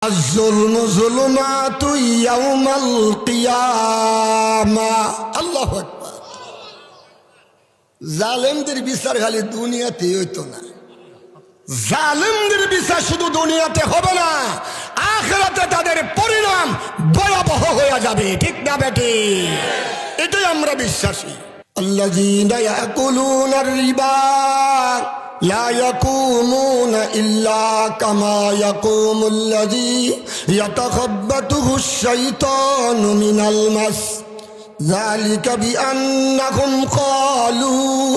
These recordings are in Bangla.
আয-যুলমু যুলুমাতু ইয়াওমাল কিয়ামা। আল্লাহু আকবার। জালেমদের বিচার খালি দুনিয়াতে হইতো না, জালেমদের বিচার শুধু দুনিয়াতে হবে না, আখিরাতে তাদের পরিণাম ভয়াবহ হয়ে যাবে। ঠিক না বেটি? এটাই আমরা বিশ্বাসী। আল্লাযীনা ইয়াকুলুনার রিবা লা ইয়াকুমুনা ইল্লা কামা ইয়াকুমুল্লাযী ইয়াতাখাব্বাতুহুশ শাইতানু মিনাল মাস ذلك بأنهم قالوا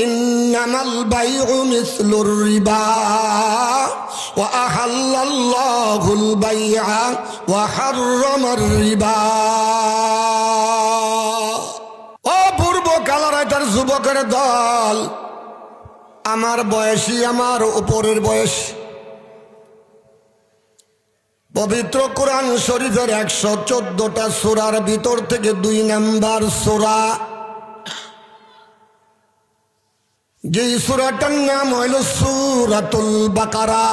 إنما البيع مثل الربا وأحل الله البيع وحرم الربا। ও পূর্ব কালারাইটার যুবকের দল, আমার বয়সী, আমার উপরের বয়স, পবিত্র কোরআন শরীফের 114টা সূরার ভিতর থেকে 2 নম্বর সূরা, যে সূরাটার নাম হইল সূরাতুল বাকারা।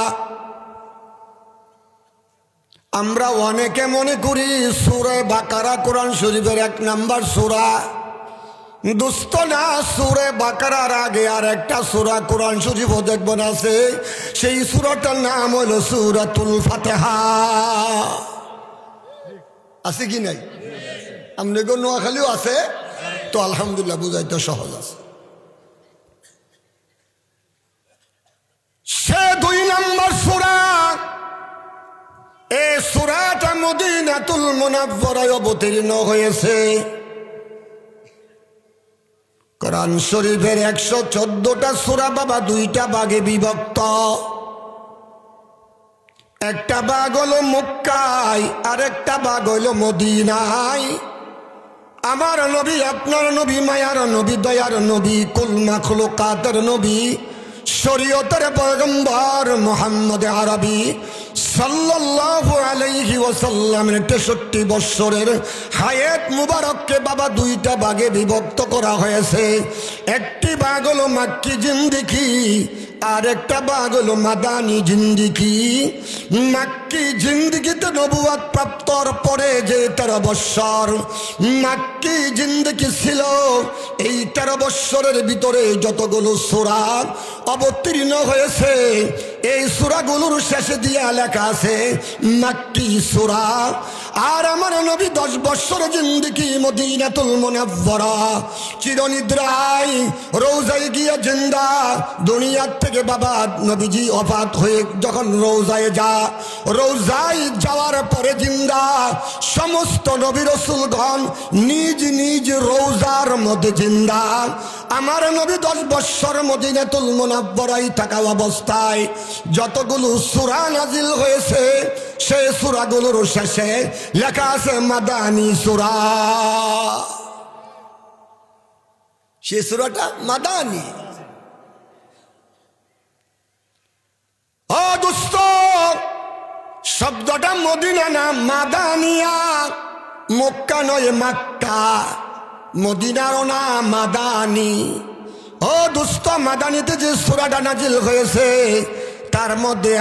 আমরা অনেকে মনে করি সূরা বাকারা কোরআন শরীফের 1 নম্বর সূরা। দোস্ত না, সূরা বাকারার আগে আর একটা সূরা কোরআন শরীফও দেখবেন আছে, সেই সূরাটার নাম হলো সূরাতুল ফাতিহা। আছে কি নাই? আপনাদের নোয়াখালীও আছে তো আলহামদুলিল্লাহ, বুঝাইতে সহজ আছে। সে 2 নম্বর সূরা। এই সূরাটা মদিনাতুল মুনাওয়ারায় অবতীর্ণ হয়েছে। কোরআন শরীফের 114টা সূরা বাবা 2টা ভাগে বিভক্ত। একটা ভাগ হলো মক্কায়, আর একটা ভাগ হলো মদিনায়। আমার নবী, আপনার নবী, মায়ার নবী, দয়ার নবী, কুল মাখলুকাতের নবী, শরীয়তের পয়গম্বর মুহাম্মদ আরবি সাল্লাল্লাহু আলাইহি ওয়াসাল্লামের 63 বছরের হায়াত মুবারককে বাবা 2টা ভাগে বিভক্ত করা হয়েছে। একটি ভাগ হলো মাক্কি জিন্দেগি, আর একটা ভাগ হলো মাদানী জিন্দেগি। মাক্কি জিন্দেগিতে নবুয়ত প্রাপ্তর পরে যে 13 বছর মাক্কি জিন্দেগি ছিল, এই 13 বছরের ভিতরে যতগুলো সূরা অবতীর্ণ হয়েছে, এই সূরাগুলোর শেষে দিয়া লেখা আছে মাক্কি সূরা। আর আমার নবী 10 বছর জিন্দেগি মদিনাতুল মুনাওয়ারা, চিরনিদ্রায় রওজায় গিয়ে জিন্দা। দুনিয়ার থেকে বাবা নবীজি ওফাত হয়ে যখন রওজায় রওজায় যাওয়ার পরে জিন্দা সমস্ত নবী রাসূলগণ নিজ নিজ রওজার মধ্যে জিন্দা। আমার নবী 10 বছর মদিনাতুল মুনাওয়ারায় থাকা অবস্থায় যতগুলো সূরা নাজিল হয়েছে, সেই সূরাগুলোর শেষে লেখা আছে মাদানী সূরা। সেই সূরাটা মাদানী। ও দোস্ত, শব্দটা মদিনা না মাদানিয়া। মক্কা নয়, মাক্কা। মদিনারও না, মাদানী। ও দোস্ত, মাদানীতে যে সূরাটা নাজিল হয়েছে তার মধ্যে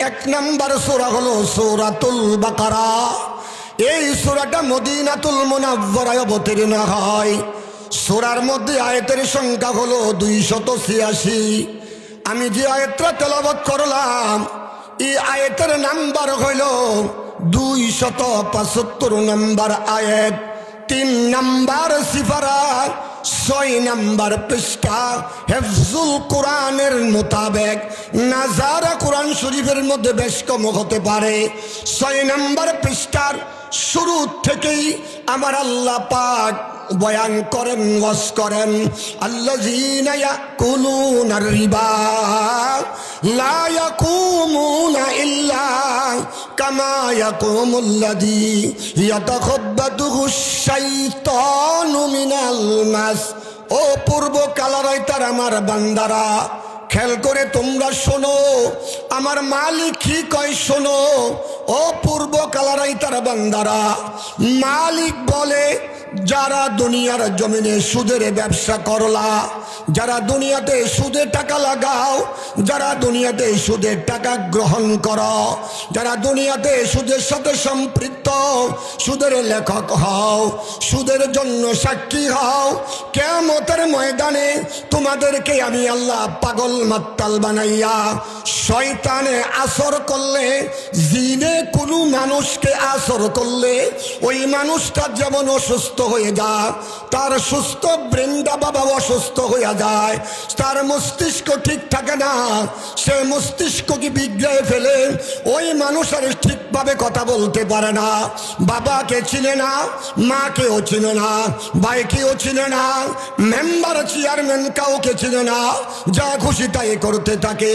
এক নম্বর সূরা হলো সূরাতুল বাকারা। এই সূরাটা মদিনাতুল মুনাওয়ারায় অবতীর্ণ হয়। সূরার মধ্যে আয়াতের সংখ্যা হলো 286। আমি যে আয়াতটা তেলাওয়াত করলাম, এই আয়াতের নাম্বার হইল 275 নম্বর আয়াত, 3 নম্বর সিফারা, 6 নম্বর পৃষ্ঠা। হেফজুল কোরআনের মোতাবেক নাজারা কোরআন শরীফের মধ্যে বেশ কম হতে পারে। 6 নম্বর পৃষ্ঠার শুরু থেকেই আমার আল্লাহ পাক বয়ান করেন, ওয়াজ করেন, আল্লাযীনা ইয়াকুলুনার রিবা লা ইয়াকুমুনা ইল্লা কামা ইয়াকুমুল্লাযী ইয়াতাখাব্বাতুহুশ শাইতানু মিনাল মাস। ও পূর্ব কালারাইতার আমার বান্দারা, খেয়াল করে তোমরা শোনো, আমার মালিক কি কয় শোনো। ও পূর্ব কালারাইতার বান্দারা, মালিক বলে যারা দুনিয়ার জমিনে সুদের ব্যবসা করলা, যারা দুনিয়াতে সুদে টাকা লাগাও, যারা দুনিয়াতে সুদের টাকা গ্রহণ করো, যারা দুনিয়াতে সুদের সাথে সম্পৃক্ত, সুদের লেখক হও, সুদের জন্য সাক্ষী হও, কিয়ামতের ময়দানে তোমাদেরকে আমি আল্লাহ পাগল মাত্তাল বানাইয়া শয়তানে আসর করলে, জিনে কোনো মানুষকে আসর করলে ওই মানুষটা যেমন অসুস্থ হয়ে যায়, তার সুস্থ ব্রেনটা বাবা অসুস্থ হয়ে যায়, তার মস্তিষ্ক ঠিক থাকে না, সে মস্তিষ্ককে বিগড়ে ফেলে, ওই মানুষের ঠিকভাবে কথা বলতে পারে না, বাবাকে চিনে না, মাকেও চিনে না, ভাইকেও চিনে না, মেম্বার চেয়ারম্যান কাউকে চিনে না, যা খুশি তাই করতে থাকে,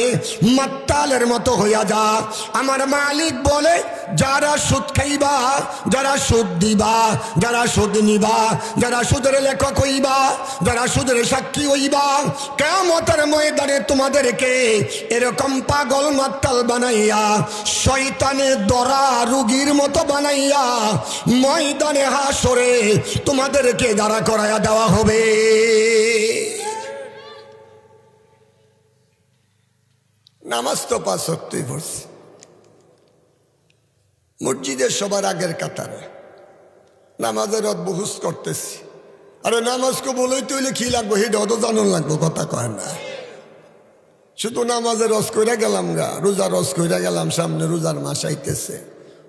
মাত্তালের মতো হইয়া যা। আমার মালিক বলে যারা সুদ খাইবা, যারা সুদ দিবা, যারা সুদ নিবা, যারা সুদের লেখক হইবা, যারা সুদের সাক্ষী হইবা, কিয়ামতের ময়দানে তোমাদেরকে এরকম পাগল মাত্তাল বানাইয়া শয়তানে দরা রোগীর মতো বানাইয়া ময়দানে হাসরে তোমাদেরকে দাঁড়া করাইয়া দেওয়া হবে। নামাজ তো 5 ওয়াক্তই পড়ছি, মসজিদের সবার আগের কাতারে নামাজের অদ্ভুত করতেছি। আরে নামাজকে বলেই তৈলে কি লাগবো, সেটা অত জানুন লাগবো, কথা কয় না। শুধু নামাজে রস কইরা গেলাম গা, রোজা রস কইরা গেলাম, সামনে রোজার মাস আইতেছে,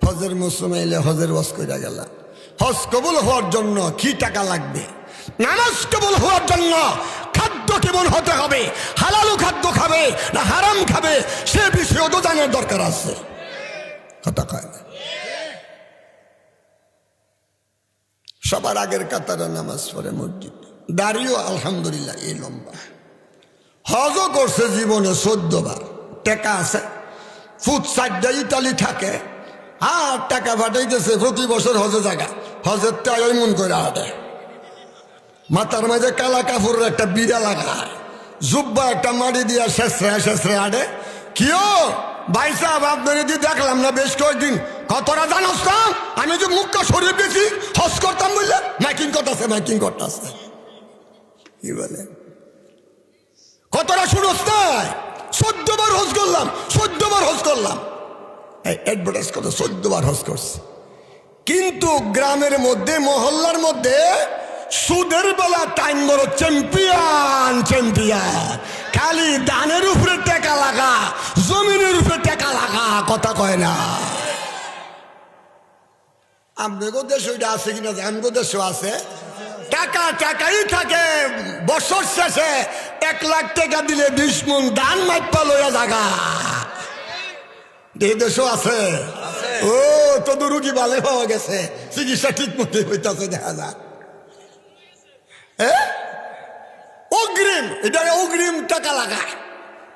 হজের মৌসুম এলে হজের রস কইরা গেলাম। হজ কবুল হওয়ার জন্য কি টাকা লাগবে? নামাজ কবুল হওয়ার জন্য খাদ্য কেমন হতে হবে, হালালু খাদ্য খাবে না হারাম খাবে, সে বিষয়ে তো জানার দরকার আছে, কথা কয় না। সবার আগের কাতারে নামাজ পড়ে মসজিদ, দাঁড়িয়েও আলহামদুলিল্লাহ এই লম্বা। হজও করছে জীবনে 14 বার, টাকা আছে, ফুট 4টা ইতালি থাকে, আর টাকা পাঠাইতেছে প্রতি বছর হজে জায়গা, হজের টাই মন করে হাঁটে, মাথার মাঝে কালা কাপড়ের একটা বিড়া লাগায়, জুব্বা একটা মাটি দিয়া শেষরে শেষরে হাঁটে। কিও ভাই সাহেব আপনার দেখলাম না বেশ কয়েকদিন, কতটা জানোস না আমি যে মুখটা সরিয়ে গেছি হজ করতাম বললে, মাইকিং করতেছে, মাইকিং করতেছে, কি বলে কতটা শুনোস না? 14 বার হজ করলাম, 14 বার হজ করলাম, অ্যাডভার্টাইজ করতে 14 বার হজ করছে। কিন্তু গ্রামের মধ্যে মহল্লার মধ্যে সুদের বেলা টাইম বড় চ্যাম্পিয়ন চ্যাম্পিয়ন, খালি দানের উপরে টাকা লাগা, জমিনের উপরে টাকা লাগা, কথা কয় না। আমগো দেশ ওইটা আছে কিনা, আমগো দেশও আছে, টাকা টাকাই থাকে, বছর শেষে 1 লাখ টাকা দিলে 20 মণ দান মাইপা লইয়া জাগা, এই দেশও আছে। ও তো রুগী ভালো পাওয়া গেছে, চিকিৎসা ঠিক মতো হইতেছে, দেখা যায়। অগ্রিম, এটা অগ্রিম টাকা লাগায়,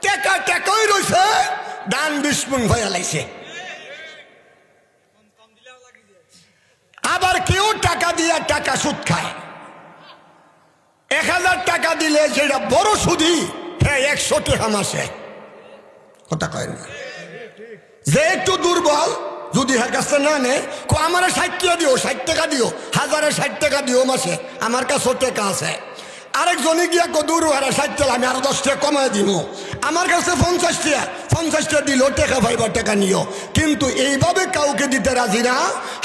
টাকা টাকাই রয়েছে, দান 20 মণ ভয়া লাইছে। আবার কেউ টাকা দিয়ে টাকা সুদ খায়, 1000 টাকা দিলে যেটা বড় সুদি, হ্যাঁ 100 টাকা মাসে, কথা কয় না। যে একটু দুর্বল যদি হ্যাঁ কাছে না নে, আমার 60 টাকা দিও, 60 টাকা দিও, 1060 টাকা দিও মাসে, আমার কাছে টাকা আছে। আরেকজনে গিয়া কদুর 60 টাকা, আমি আরো 10 টাকা কমায় দিব, আমার কাছে 50 টাকা দিল, টাকা পাইবার টাকা নিও। কিন্তু এইভাবে কাউকে দিতে রাজি না।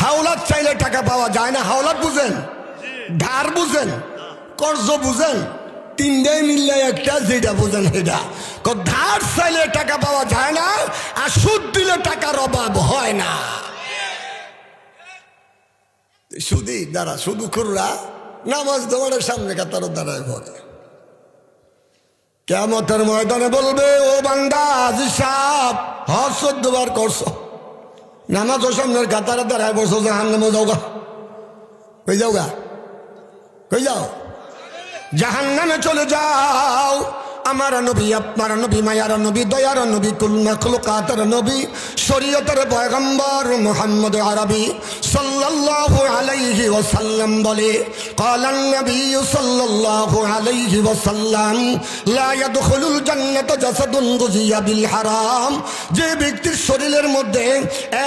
হাওলাত চাইলে টাকা পাওয়া যায় না, হাওলাত বুঝেন, ধার বুঝেন, কর্জ বুঝেন, 3টাই মিললে একটা, যেটা বুঝেন সেটা। ধার চাইলে টাকা পাওয়া যায় না, আর সুদ দিলে টাকার অভাব হয় না। সুদি দ্বারা শুধু খুররা নামাজ দোয়ারের সামনে কাতার দাঁড়ায় ভরে, কিয়ামতের ময়দানে বলবে, ও বান্দা হিসাব হজ 14 বার করছো, নামাজ ও সামনের কাতারে দাঁড়ায় বসো, জাহান্নামে যাও গা, কই যাও গা, কই যাও, জাহান্নামে চলে যাও। আমার নবী আপনার নবী মায়ার নবী দয়ার নবী কুল মাখলুকাতের নবী শরীয়তের পয়গম্বর মুহাম্মদ আরবি সাল্লাল্লাহু আলাইহি ওয়াসাল্লাম বলে ক্বালান নবী সাল্লাল্লাহু আলাইহি ওয়াসাল্লাম লা ইয়াদখুলুল জান্নাতা জাসাদুন গুযিয়া বিল হারাম। যে ব্যক্তির শরীরের মধ্যে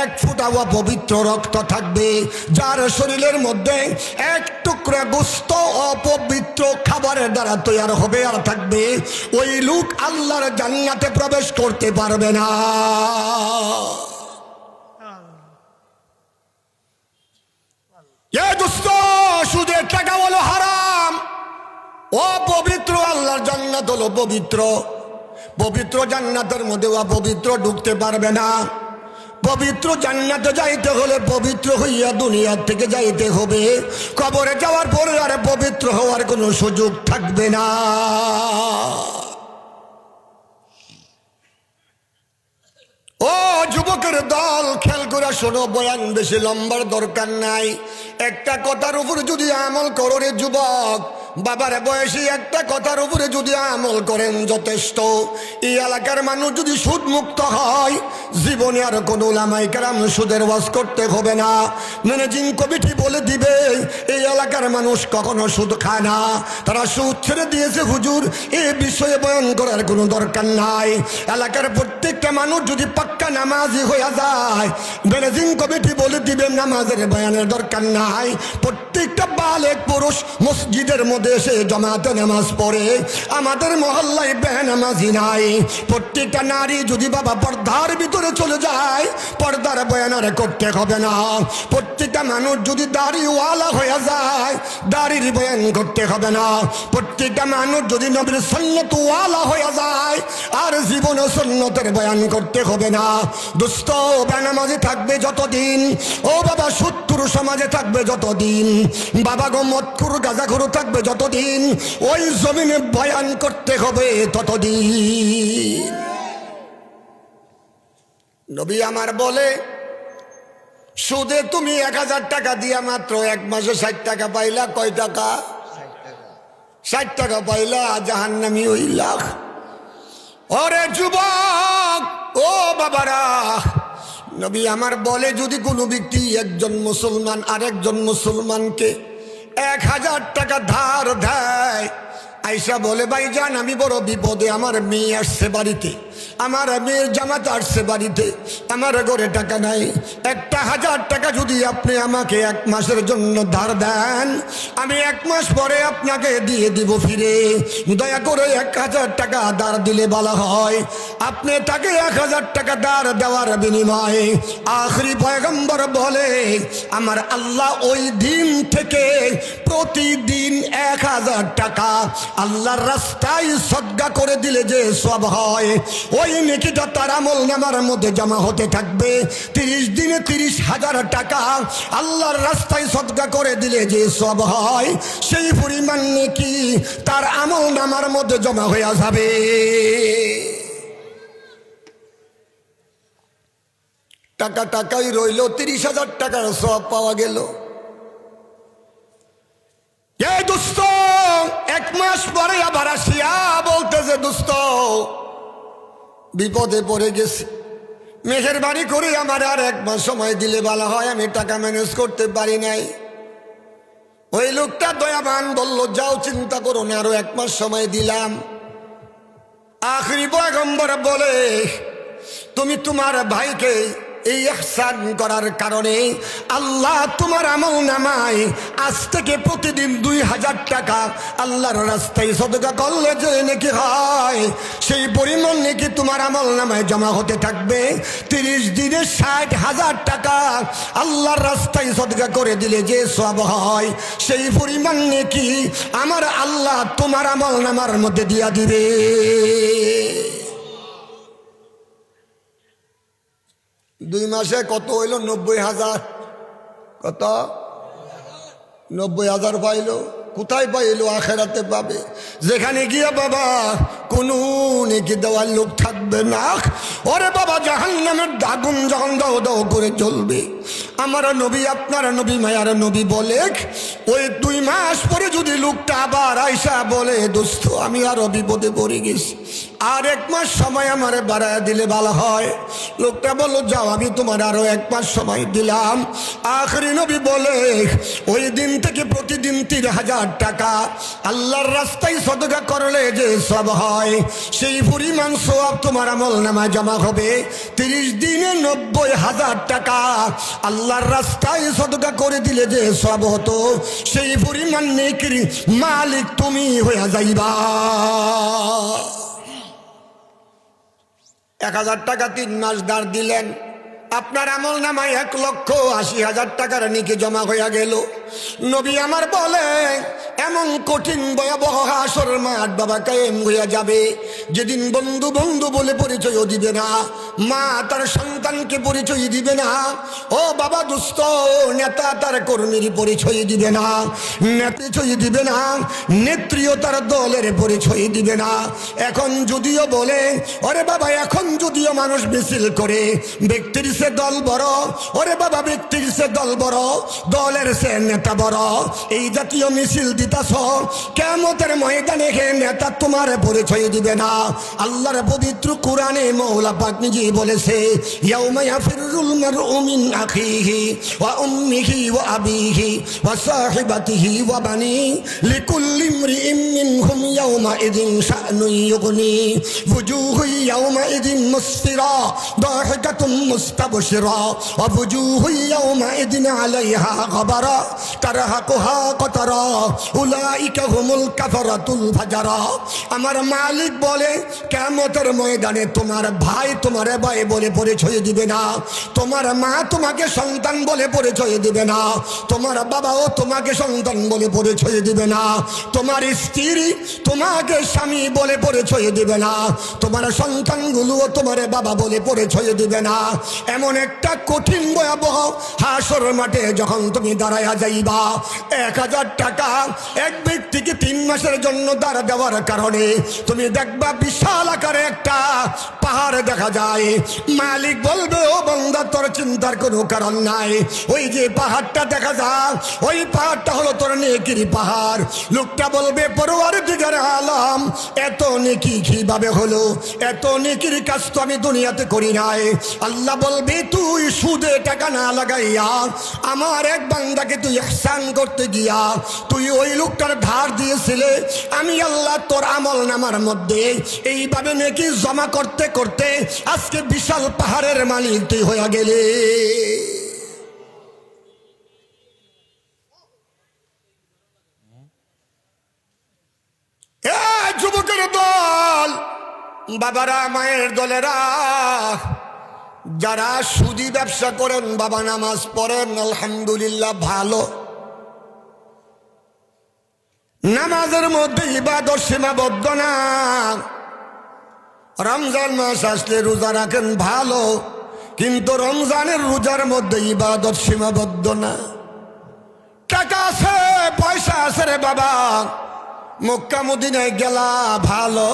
এক ফোঁটা অপবিত্র রক্ত থাকবে, যার শরীরের মধ্যে এক টুকরা গোশত অপবিত্র খাবারের দ্বারা তৈরি হবে আর থাকবে, ওই লোক আল্লাহর জান্নাতে প্রবেশ করতে পারবে না। দোস্ত, সুদের টাকা হলো হারাম, অপবিত্র। আল্লাহর জান্নাত হলো পবিত্র। পবিত্র জান্নাতের মধ্যে অপবিত্র ঢুকতে পারবে না। পবিত্র জান্নাতে যাইতে হলে পবিত্র হইয়া দুনিয়ার থেকে যাইতে হবে। কবরে যাওয়ার পরে আর পবিত্র হওয়ার কোনো সুযোগ থাকবে না। ও যুবকের দল, খেয়াল করে শোনো, বয়ান বেশি লম্বার দরকার নাই। একটা কথার উপরে যদি আমল করো রে যুবক, বাবার বয়সী একটা কথার উপরে যদি আমল করেন যথেষ্ট। এই এলাকার মানুষ যদি সুদ মুক্ত হয়, জীবনে আর কোনো ওলামায়ে কেরাম সুদের ওয়াজ করতে হবে না। ম্যানেজিং কমিটি বলে দিবে এই এলাকার মানুষ কখনো সুদ খায় না, তারা সুদ ছেড়ে দিয়েছে হুজুর, এ বিষয়ে বয়ান করার কোনো দরকার নাই। এলাকার প্রত্যেকটা মানুষ যদি পাক্কা নামাজি হয়ে যায়, ম্যানেজিং কমিটি বলে দিবে নামাজের বয়ানের দরকার নাই। প্রত্যেকটা বালেক পুরুষ মসজিদের মধ্যে এসে জামাতে নামাজ পড়ে। আমাদের মহল্লায় বেনামাজি নাই। প্রত্যেকটা নারী যদি বাবা পর্দার ভিতরে চলে যায়, পর্দার বয়ান আর করতে হবে না। প্রত্যেকটা মানুষ যদি দাড়িওয়ালা হয়ে যায়, দাড়ির বয়ান করতে হবে না। প্রত্যেকটা মানুষ যদি নবীর সুন্নতওয়ালা হয়ে যায়, আর জীবনে সুন্নতের বয়ান করতে হবে না। দুস্থ বেনামাজি থাকবে যতদিন, ও বাবা সুদখোর সমাজে থাকবে যতদিন, বাবা গো মদখোর গাঁজাখোর থাকবে যতদিন, ওই জমিনে বয়ান করতে হবে ততদিন। নবী আমার বলে, সুদে তুমি 1000 টাকা দিয়া মাত্র এক মাসে 60 টাকা পাইলা। কয় টাকা? 60 টাকা পাইলা, জাহান্নামী হইলা। ওরে যুবক, ও বাবারা, নবী আমার বলে, যদি কোনো ব্যক্তি একজন মুসলমান আরেকজন মুসলমানকে 1000 টাকা ধার দেয়, আয়সা বলে, ভাইজান আমি বড় বিপদে, আমার মেয়ে আসছে বাড়িতে, আমার মেয়ের জামাতা আসছে বাড়িতে, আমার ঘরে টাকা নাই, 1000 টাকা যদি আপনি আমাকে 1 মাসের জন্য ধার দেন, আমি 1 মাস পরে আপনাকে দিয়ে দিব ফিরে। দয়া করে 1000 টাকা ধার দিলে বলা হয়, আপনি তাকে 1000 টাকা ধার দেওয়ার বিনিময়ে আখরি পয়গম্বর বলে, আমার আল্লাহ ওই দিন থেকে প্রতিদিন 1000 টাকা আল্লাহর রাস্তায় সদকা করে দিলে যে সব হয়, ওই নেকিটা তার আমলনামার মধ্যে জমা হতে থাকবে। 30 দিনে 30,000 টাকা আল্লাহর রাস্তায় সদকা করে দিলে যে সব হয়, সেই পরিমাণ নেকি তার আমলনামার মধ্যে জমা হয়ে যাবে। টাকা টাকাই রইল, 30,000 টাকার সব পাওয়া গেল। দুস্থ 1 মাস পরে আবার আসিয়া বলতেছে, দুস্থ বিপদে পড়ে গেছে, মেহেরবানি করে আমার আর 1 মাস সময় দিলে ভালো হয়, আমি টাকা ম্যানেজ করতে পারি নাই। ওই লোকটা দয়াবান বলল, যাও চিন্তা করো না, আরো 1 মাস সময় দিলাম। আখরি পয়গম্বর বলে, তুমি তোমার ভাইকে এই ইহসান করার কারণে আল্লাহ তোমার আমলনামায় আজ থেকে প্রতিদিন 2000 টাকা আল্লাহর রাস্তায় সদকা করলে যে নেকি হয়, সেই পরিমাণ নেকি তোমার আমলনামায় জমা হতে থাকবে। 30 দিনে 60,000 টাকা আল্লাহর রাস্তায় সদকা করে দিলে যে সব হয়, সেই পরিমাণ নেকি আমার আল্লাহ তোমার আমলনামার মধ্যে দিয়া দিবে। 2 মাসে কত হইল? 90,000। কত? 90,000 পাইল। কোথায় পাইল? আখেরাতে পাবে, যেখানে গিয়া বাবা কোনো নেকি দেওয়ার লোক থাকবে না। ওরে বাবা, জাহান্নামের আগুন যখন দাও দাও করে জ্বলবে, আমার নবী আপনার নবী মায়ার নবী বলে ওই 2 মাস পরে যদি লোকটা আবার আইসা বলে দোস্ত আমি আরো বিপদে পড়ে গেছি, আর 1 মাস সময় আমারে বাড়ায় দিলে ভালো হয়। লোকটা বলল যাও আমি তোমার আরো 1 মাস সময় দিলাম। আখরি নবী বলে ওই দিন থেকে প্রতিদিন 3000 টাকা আল্লাহর রাস্তায় সদকা করলে যে সব হয় সেই পরিমাণ সওয়াব তোমার আমল নামায় জমা হবে। 30 দিনে 90,000 টাকা আল্লাহর রাস্তায় সদকা করে দিলে যে সব হতো সেই পরিমাণ নেকির মালিক তুমি হয়ে যাইবা। 1000 টাকা 3 মাস দাঁড় দিলেন, আপনার আমল নামায় 1,80,000 টাকার নেকি জমা হইয়া গেল। নবী আমার বলে এমন কঠিন ভয়াবহ হাসরের মাঠ বাবা কায়েম হইয়া যাবে যেদিন বন্ধু বন্ধু বলে পরিচয়ও দিবে না, মা তার সন্তানকে পরিচয় দিবে না, ও বাবা দুস্থ নেতা তার কর্মীর পরিচয় দিবে না, পরিচয় দিবে না, নেত্রীও তার দলের পরিচয় দিবে না। এখন যদিও বলে ওরে বাবা এখন যদিও মানুষ মিছিল করে ব্যক্তির সে দল বড়, ওরে বাবা ব্যক্তির সে দল বড়, দলের সে নেতা বড়, এই জাতীয় মিছিল দিতাছ কিয়ামতের ময়দানে হে নেতা তোমার পরিচয় দিবে না। আল্লাহর পবিত্র কোরআনে মওলা পাক নিজেই বলেছে ইয়াউমা ইয়াফিরুল মারউ মিন আখিহি ওয়া উম্মিহি ওয়া আবিহি ওয়া সাহিবাতিহি ওয়া বানি লিকুল্লি ইমরিইম মিনহুম ইয়াউমা ইযিন শা'নুন ইউগনি ওয়ুজুহু ইয়াউমা ইযিন মুসফিরা দাহিকাতুম মুস্তাবশিরা ওয়া ওয়ুজুহু ইয়াউমা ইযিন আলাইহা গাবারা তারহাকুহা কতারা উলাইকা হুমুল কাফারাতুল ফাজারা। আমার মালিক বলে কিয়ামতের ময়দানে তোমার ভাই তোমারে ভাই বলে পরিচয় দিবে না, তোমার মা তোমাকে সন্তান বলে পরিচয় দিবে না, তোমার বাবাও তোমাকে সন্তান বলে পরিচয় দিবে না, তোমার স্ত্রী তোমাকে স্বামী বলে পরিচয় দিবে না, তোমার সন্তানগুলোও তোমার বাবা বলে পরিচয় দিবে না। এমন একটা কঠিন ভয়াবহ হাসর মাঠে যখন তুমি দাঁড়ায়া যাইবা 1000 টাকা এক ব্যক্তিকে 3 মাসের জন্য দাঁড়া দেওয়ার কারণে তুমি দেখবা বিশাল আকারে একটা পাহাড় দেখা যায়। মালিক বলবে ও বান্দা তোর চিন্তার কোনো কারণ নাই, ওই যে পাহাড়টা দেখা যায় ওই পাহাড়টা হলো তোর নেকির পাহাড়। লোকটা বলবে পরওয়ারদিগার আলম এত নেকি কিভাবে হলো, এত নেকির কাজ তো আমি দুনিয়াতে করি নাই। আল্লাহ বলবে তুই সুদে টাকা না লাগাইয়া আমার এক বান্দাকে তুই ইহসান করতে গিয়া তুই ওই লোকটার ধার দিয়েছিলে, আমি আল্লাহ তোর আমল নামার মধ্যে এইভাবে নেকি জমা করতে করতে আজকে বিশাল পাহাড়ের মালিক তুই হয়ে গেলে। যুবকের দল বাবারা মায়ের দলেরা যারা সুদি ব্যবসা করেন বাবা নামাজ পড়েন আলহামদুলিল্লাহ ভালো, নামাজের মধ্যে ইবাদত সীমাবদ্ধ না, রমজান মাস আসলে রোজা রাখেন ভালো, কিন্তু রমজানের রোজার মধ্যে ইবাদত সীমাবদ্ধ না। টাকা আছে পয়সা আছে রে বাবা, মক্কা মদিনায় গেলা ভালো,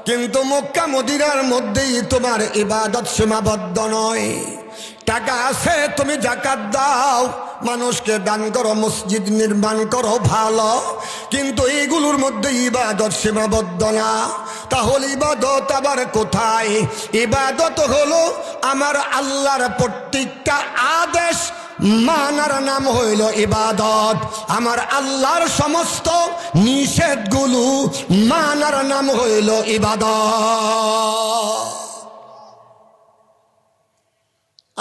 কিন্তু মক্কা মদিনার মধ্যেই তোমার ইবাদত সীমাবদ্ধ নয়। টাকা আছে তুমি যাকাত দাও, মানুষকে দান করো, মসজিদ নির্মাণ করো ভালো, কিন্তু এইগুলোর মধ্যে ইবাদত সীমাবদ্ধ না। তাহলে ইবাদত আবার কোথায়? ইবাদত হলো আমার আল্লাহর প্রত্যেকটা আদেশ মানার নাম হইল ইবাদত, আমার আল্লাহর সমস্ত নিষেধগুলো মানার নাম হইল ইবাদত।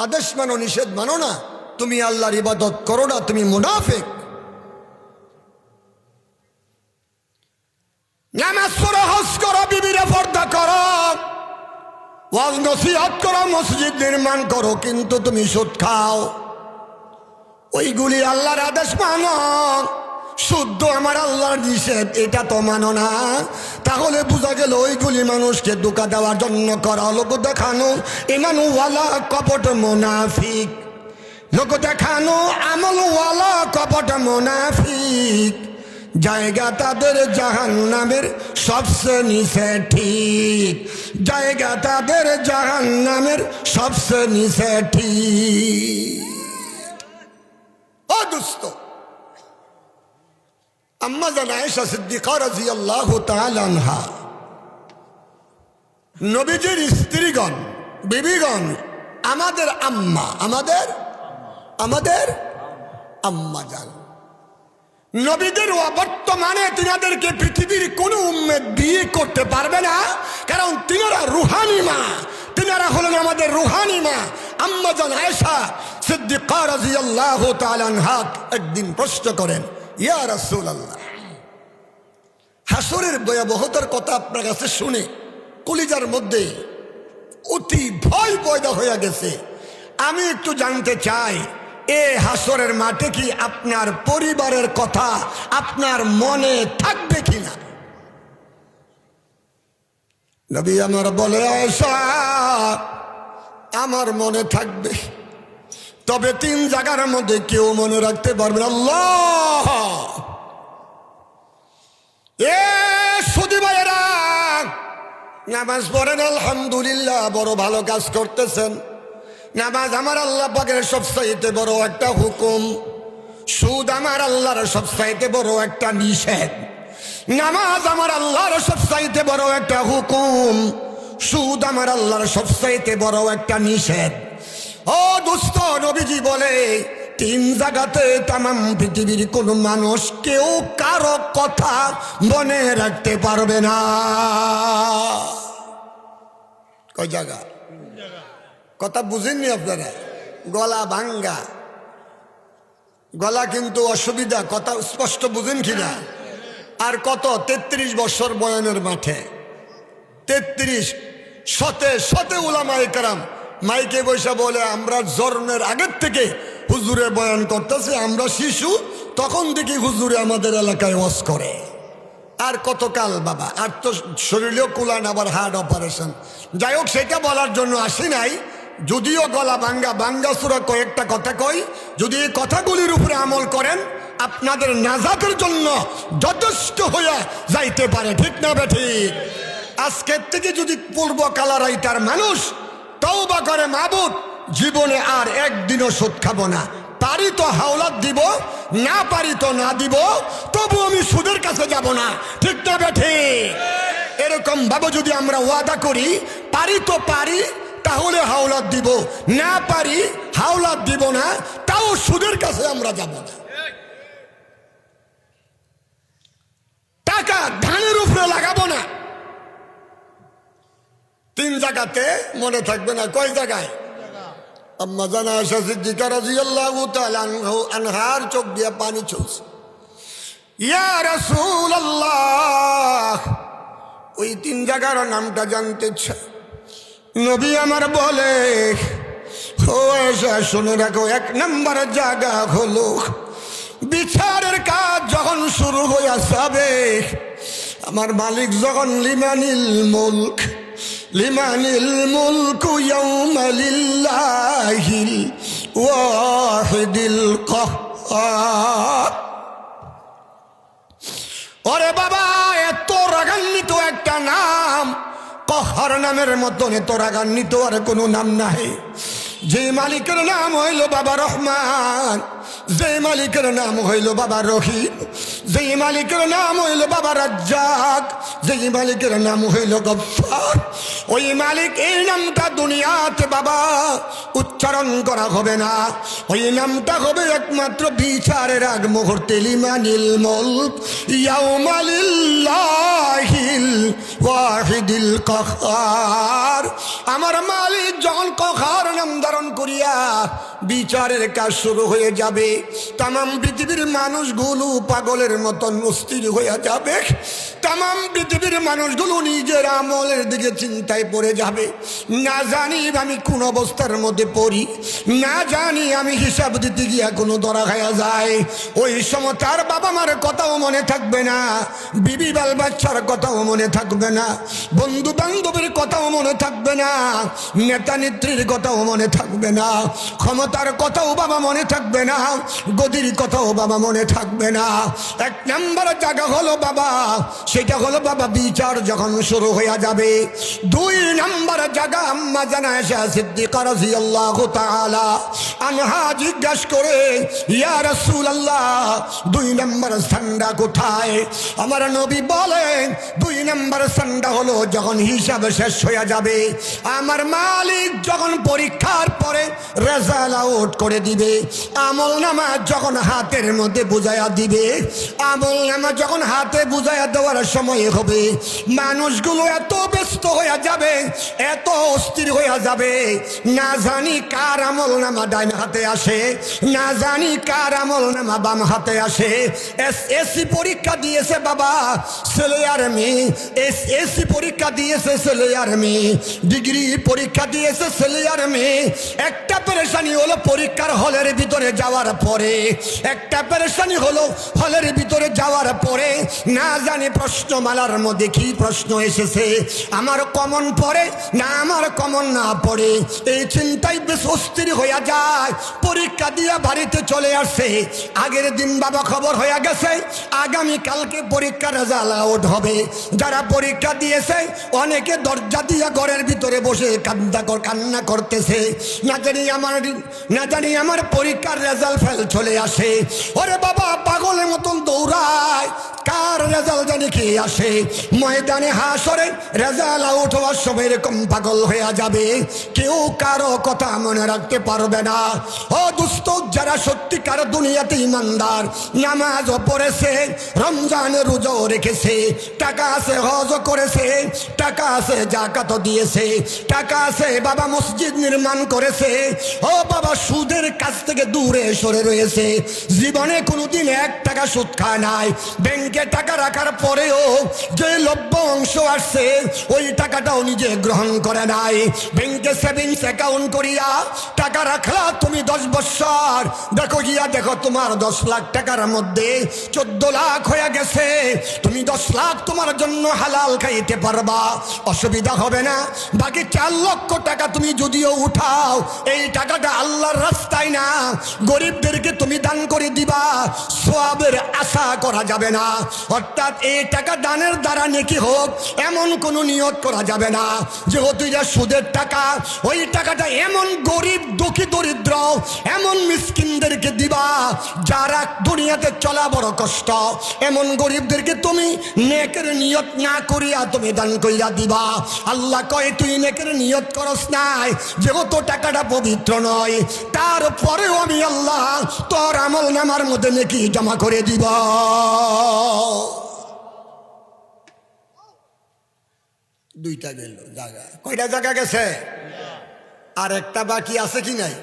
আদেশ মানো নিষেধ মানো না, তুমি আল্লাহর ইবাদত করো না, তুমি মুনাফিক। নামাজ পড়ো, হজ করো, বিবিরে পর্দা করো, ওয়াজ নসিহত করো, মসজিদ নির্মাণ করো, কিন্তু তুমি সুদ খাও, ওইগুলি আল্লাহর আদেশ মানো, শুদ্ধ আমার আল্লাহর নিষেধ এটা তো মানো না। তাহলে বোঝা গেল ওইগুলি মানুষকে ধোঁকা দেওয়ার জন্য করা, লোক দেখানো ইমানওয়ালা কপট মুনাফিক, লোক দেখানো আমলওয়ালা কপট মুনাফিক, জায়গা তাদের জাহান্নামের সবচেয়ে নিচে, ঠিক জায়গা তাদের জাহান্নামের সবচেয়ে নিচে, ঠিক। দোস্ত। আম্মা জান আয়েশা সিদ্দিকা রাদিয়াল্লাহু তাআলা আনহা, নবীজির স্ত্রীগণ, বিবিগণ, আমাদের আম্মা, আমাদের আম্মা জান। নবীদের বর্তমানে তিনাদেরকে পৃথিবীর কোন উম্মত বিয়ে করতে পারবে না, কারণ তিনারা রুহানি মা, তিনারা হলেন আমাদের রুহানি মা। আম্মা জান আয়েশা সিদ্দিকা রাদিয়াল্লাহু তাআলা আনহা একদিন প্রশ্ন করেন, ইয়া রাসূলুল্লাহ, হাসরের ভয়াবহতার কথা আপনার কাছে শুনে কলিজার মধ্যে অতি ভয় পয়দা হয়ে গেছে। আমি একটু জানতে চাই, এ হাসরের মাঠে কি আপনার পরিবারের কথা আপনার মনে থাকবে কিনা? নবী আমার বলে, আয়েশা, আমার মনে থাকবে, তবে 3 জায়গার মধ্যে কেউ মনে রাখতে পারবে না। আল্লাহ, এ সুদী ভাইয়েরা, নামাজ পড়েন আলহামদুলিল্লাহ, বড় ভালো কাজ করতেছেন। নামাজ আমার আল্লাহ পাকের সবচাইতে বড় একটা হুকুম, সুদ আমার আল্লাহর সবচাইতে বড় একটা নিষেধ। নামাজ আমার আল্লাহর সবচাইতে বড় একটা হুকুম, সুদ আমার আল্লাহর সবচাইতে বড় একটা নিষেধ। ও দোস্ত, নবীজি বলে 3 জায়গাতে তামাম পৃথিবীর কোন মানুষ কেউ কারো কথা মনে রাখতে পারবে না। কয় জায়গা? কথা বুঝেননি আপনারা? গলা ভাঙ্গা, গলা কিন্তু অসুবিধা, কথা স্পষ্ট বুঝেন কিনা? আর কত 33 বছর বয়ানের মাঠে, 33 শতে উলামায়ে কেরাম মাইকে বৈশা বলে, আমরা জন্মের আগের থেকে হুজুরে বয়ান করতেছে, আমরা শিশু তখন থেকে হুজুরে আমাদের এলাকায় ওয়াজ করে। আর কতকাল বাবা, আর তো শরীরেও কুলান, আবার হার্ট অপারেশন। যাই হোক, সেটা বলার জন্য আসি নাই। যদিও গলা ভাঙ্গা সুরা কয়েকটা কথা কই, যদি এই কথাগুলির উপরে আমল করেন আপনাদের নাজাতের জন্য যথেষ্ট হইয়া যাইতে পারে, ঠিক না বেঠিক? আজকের থেকে যদি পূর্ব কালারাইটার মানুষ তওবা করে, মাবুদ জীবনে আর একদিনও সুদ খাবো না, পারি তো হাওলাত দিব, না পারি তো না দিব, তবু আমি সুদের কাছে যাব না, ঠিক না বেঠিক? এরকম ভাবে যদি আমরা ওয়াদা করি, পারি তো পারি, তাহলে হাওলাত দিব, না পারি হাওলাত দিব না, তাও সুদের কাছে আমরা যাব না। টাকা ধানের উপরে লাগাবো না। 3 জায়গাতে মনে থাকবে না। কয় জায়গায়? আম্মা জান আয়েশা সিদ্দিকা রাদিয়াল্লাহু তাআলা আনহার চোখ দিয়ে পানি চলছে। ইয়া রাসূলুল্লাহ, ওই 3 জায়গার নামটা জানতে চাই। নবী আমার বলে, ও আয়েশা, শুনে রাখো, 1 নম্বর জায়গা হলো বিচারের কাজ যখন শুরু হয়ে যাবে, আমার মালিক যখন লিমানিল মুলকু ইয়াউমা লিল্লাহিল ওয়াহিদিল কাহ্হার। ওরে বাবা, এত রাগান্বিত একটা নাম, কাহ্হার নামের মতন এত রাগান্বিত আর কোনো নাম নাই। যে মালিকের নাম হইল বাবা রহমান, যে মালিকের নাম হইল বাবা রহিম, যে মালিকের নাম হইল বাবা রাজ্জাক, যে মালিকের নাম হইল গফফার, ওই মালিক, এই নামটা দুনিয়াতে বাবা উচ্চারণ করা হবে না। ওই নামটা হবে একমাত্র বিচারের আগ মুহূর্তে, লিমানিল মুলক ইয়াউমা লিল্লাহিল ওয়াহিদিল কাহ্হার। আমার মালিক যখন কাহ্হার নাম ধারণ করিয়া বিচারের কাজ শুরু হয়ে যাবে, তামাম পৃথিবীর মানুষগুলো পাগলের মতন অস্থির হয়ে যাবে। তামাম পৃথিবীর মানুষগুলো নিজের আমলের দিকে চিন্তায় পড়ে যাবে। না জানি আমি কোন অবস্থার মধ্যে পড়ি, না জানি আমি হিসাব দিতে গিয়া কোনো ধরা খায়া যায়। ওই সময় তার বাবা মার কথাও মনে থাকবে না, বিবি বাল বাচ্চার কথাও মনে থাকবে থাকবে না, বন্ধু বান্ধবের কথাও মনে থাকবে না, নেতা নেত্রীর কথাও মনে থাকবে না, ক্ষমতার কথাও বাবা মনে থাকবে না, গদির কথাও বাবা মনে থাকবে না। এক নম্বর জায়গা হলো বাবা, সেটা হলো বাবা বিচার যখন শুরু হয়ে যাবে। দুই নম্বর জায়গা আম্মা জানা আয়েশা সিদ্দিকা রাদিয়াল্লাহু তাআলা আনহা জিজ্ঞাসা করে, ইয়া রাসূলুল্লাহ, দুই নম্বর স্থানটা কোথায়? আমার নবী বলেন, দুই নম্বর স্থানটা হলো যখন হিসাব শেষ হয়ে যাবে, আমার মালিক যখন পরীক্ষার পরে রেজাল্ট আউট করে দিবে, আমল নামা যখন হাতের মধ্যে বুঝাইয়া দিবে, আমল নামা যখন হাতে বুঝাইয়া দেওয়ার সময় হবে, মানুষগুলো এত ব্যস্ত হয়ে যাবে, এত অস্থির হয়ে যাবে, না জানি কার আমল নামা ডাইন হাতে আসে, না জানি কার আমল নামা বাম হাতে আসে। এসএসসি পরীক্ষা দিয়েছে বাবা ছেলে আর মেয়ে, এসএসসি পরীক্ষা দিয়েছে ছেলে আর মেয়ে, ডিগ্রি পরীক্ষা দিয়েছে ছেলে আর মেয়ে। একটা পেরেশানি হলো পরীক্ষার হলের ভিতরে যাওয়ার পরে, একটা পেরেশানি হলো হলের ভিতরে যাওয়ার পরে না জানি প্রশ্নমালার মধ্যে কি প্রশ্ন এসেছে, আমার কমন পড়ে না আমার কমন না পড়ে, এই চিন্তায় বেশ অস্থির হয়ে যায়। পরীক্ষা দিয়ে বাড়িতে চলে আসছে, আগের দিন বাবা খবর হয়ে গেছে আগামী কালকে পরীক্ষার রেজাল্ট আউট হবে। যারা পরীক্ষা দিয়েছে অনেকে দরজা দিয়ে ঘরের ভিতরে বসে কান্না করতেছে, না জানি আমার পরীক্ষার রেজাল্ট ফেল চলে আসে। ওরে বাবা পাগলের মতন দৌড়ায়, কার রেজাল্ট জানি কি আসে। ময়দানে হাসরে রেজাল্ট আউট হওয়ার সময় এরকম পাগল হয়ে যাবে, কেউ কারো কথা মনে রাখতে পারবে না। ও দুস্থ, যারা সত্যিকার দুনিয়াতে ইমানদার, নামাজও পড়েছে, রমজানের রোজাও রেখেছে, টাকা আছে হজ করেছে, টাকা আছে জাকাতও দিয়েছে, টাকা আছে বাবা মসজিদ নির্মাণ করেছে, ও বাবা সুদের কাছ থেকে দূরে সরে রয়েছে, জীবনে কোনোদিন 1 টাকা সুদ খায় নাই, ব্যাংকে টাকা রাখার পরেও যে লভ্য অংশ আসছে ওই টাকাটাও নিজে গ্রহণ করে নাই। ব্যাংকে সেভিংস অ্যাকাউন্ট করিয়া টাকা রাখলা তুমি 10 বছর, দেখো গিয়া দেখো তোমার 10 লাখ টাকার মধ্যে 14 লাখ হয়ে গেছে। তুমি 10 লাখ তোমার জন্য হালাল খাইতে পারবা, অসুবিধা হবে না। বাকি 4 লক্ষ টাকা তুমি যদিও উঠাও, এই টাকাটা আল্লাহর রাস্তায় না, গরিবদেরকে তুমি দান করে দিবা, সওয়াবের আশা করা যাবে না। অর্থাৎ এই টাকা দানের দ্বারা নেকি হোক এমন কোনো নিয়ত করা যাবে না। যেহেতু এটা সুদের টাকা, ওই টাকাটা এমন গরিব দুঃখী দরিদ্র এমন মিসকিনদেরকে দিবা যারা দুনিয়াতে চলা বড় কষ্ট, এমন গরিবদেরকে তুমি নেকের নিয়ত না করিয়া তুমি দান করিয়া দিবা। আল্লাহ কয় তুই নেকের নিয়ত করস নাই, যেহেতু টাকাটা পবিত্র নয়, তারপরেও আমি আল্লাহ তোর আমল নামার মধ্যে নেকি জমা করে দিব। দুইটা গেল জায়গা, কয়টা জায়গা গেছে? আর একটা বাকি আছে কি নাই?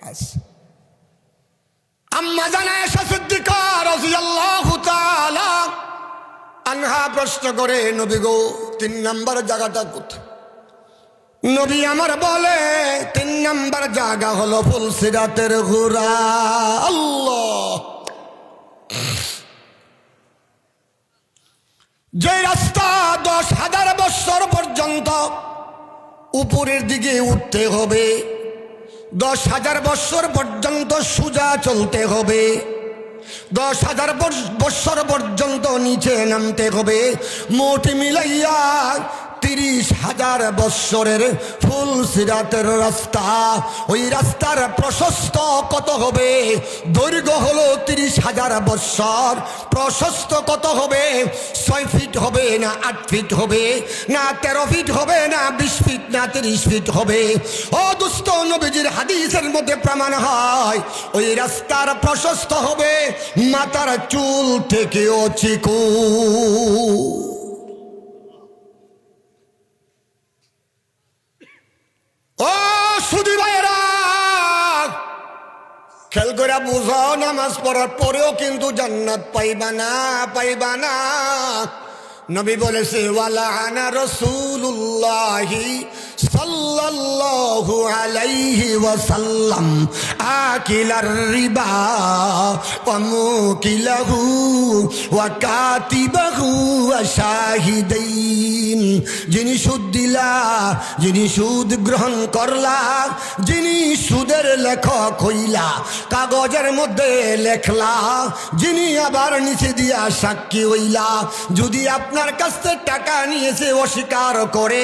আছে। আম্মা জানা আয়েশা সিদ্দিকা রাদিয়াল্লাহু তাআলা আনহা প্রশ্ন করে, নবী গো 3 নম্বর জায়গাটা কোথায়? নবী আমার বলে 3 নম্বর জায়গা হলো ফুলসিরাতের ঘোড়া। আল্লাহ, যে রাস্তা 10,000 বছর পর্যন্ত উপরের দিকে উঠতে হবে, 10,000 বছর পর্যন্ত সোজা চলতে হবে, 10,000 বছর পর্যন্ত নিচে নামতে হবে, মোট মিলাইয়া 30,000 বৎসরের ফুলসিরাতের রাস্তা। ওই রাস্তার প্রশস্ত কত হবে? দৈর্ঘ্য হলো 30,000 বৎসর, প্রশস্ত কত হবে? 6 ফিট হবে না 8 ফিট হবে না 13 ফিট হবে না 20 ফিট না 30 ফিট হবে? ও দুস্থ, নবীজির হাদিসের মধ্যে প্রমাণ হয় ওই রাস্তার প্রশস্ত হবে মাথার চুল থেকেও চিকু। ও সুধী ভাইয়েরা, খেল করে বুঝাও, নামাজ পড়ার পরেও কিন্তু জান্নাত পাইবা না, পাইবা না। নবী বলেছে ওয়ালা আনা রাসূলুল্লাহি সাল্লাল্লাহু আলাইহি ওয়াসাল্লাম আকিলার রিবা ওয়া মুকিলাহু ওয়া কাতিবাহু ওয়া শাহিদাইন, যিনি সুদ দিলা, যিনি সুদ গ্রহণ করলা, যিনি সুদের লেখক হইলা, কাগজের মধ্যে লেখলা, যিনি আবার নিচে দিয়া সাক্ষী হইলা, যদি আপনার কাছ থেকে টাকা নিয়েছে অস্বীকার করে,